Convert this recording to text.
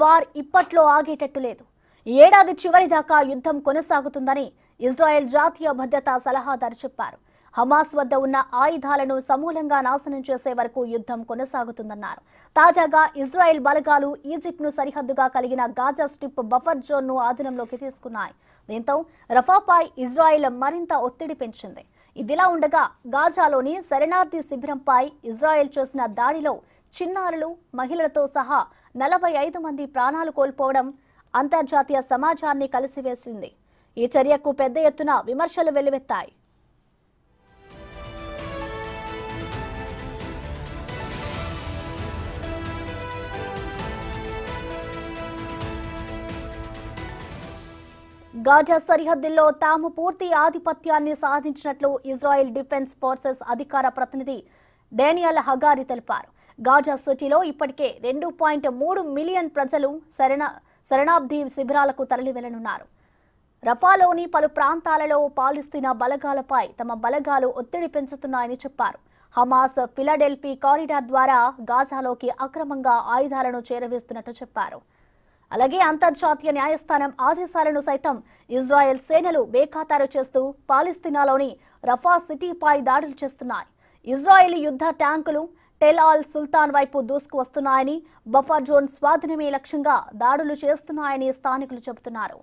War ఇప్పట్లో ఆగేటట్టు లేదు. ఈ ఏడాది చివరి దాకా యుద్ధం కొనసాగుతుందని ఇజ్రాయెల్ జాతీయ భద్రతా సలహాదారు చెప్పారు. హమాస్ వద్ద ఉన్న ఆయుధాలను సమూలంగా నాశనం చేసే వరకు యుద్ధం కొనసాగుతుందన్నారు. తాజాగా ఇజ్రాయెల్ బలగాలు ఈజిప్ట్ను సరిహద్దుగా కలిగిన గాజా స్ట్రిప్ బఫర్ జోన్ను ఆధీనంలోకి తీసుకున్నాయి. దీంతో రఫాపై ఇజ్రాయెల్ మరింత ఒత్తిడి పెంచింది. ఇదిలా ఉండగా గాజాలోని శరణార్థి శిబిరంపై ఇజ్రాయెల్ చేసిన దాడిలో చిన్నారులు, మహిళలతో సహా 45 మంది ప్రాణాలు కోల్పోవడం అంతర్జాతీయ సమాజాన్ని కలిసివేసింది. ఈ చర్యకు పెద్ద ఎత్తున విమర్శలు వెల్లువెత్తాయి. గాజా సరిహద్దుల్లో తాము పూర్తి ఆధిపత్యాన్ని సాధించినట్లు ఇజ్రాయెల్ డిఫెన్స్ ఫోర్సెస్ అధికార ప్రతినిధి డానియల్ హగారి తెలిపారు. గాజా సిటీలో ఇప్పటికే 2.3 మిలియన్ ప్రజలు శరణార్థి శిబిరాలకు తరలి వెళ్లనున్నారు. రఫాలోని పలు ప్రాంతాలలో పాలస్తీనా బలగాలపై తమ బలగాలు ఒత్తిడి పెంచుతున్నాయని చెప్పారు. హమాస్ ఫిలడెల్ఫీ కారిడార్ ద్వారా గాజాలోకి అక్రమంగా ఆయుధాలను చేరవేస్తున్నట్టు చెప్పారు. అలాగే అంతర్జాతీయ న్యాయస్థానం ఆదేశాలను సైతం ఇజ్రాయెల్ సేనలు బేఖాతారు చేస్తూ పాలస్తీనాలోని రఫా సిటీపై దాడులు చేస్తున్నాయి. ఇజ్రాయెల్ యుద్ధ ట్యాంకులు టెల్ ఆల్ సుల్తాన్ వైపు దూసుకు వస్తున్నాయని, బఫర్ జోన్ స్వాధీనమే లక్ష్యంగా దాడులు చేస్తున్నాయని స్థానికులు చెబుతున్నారు.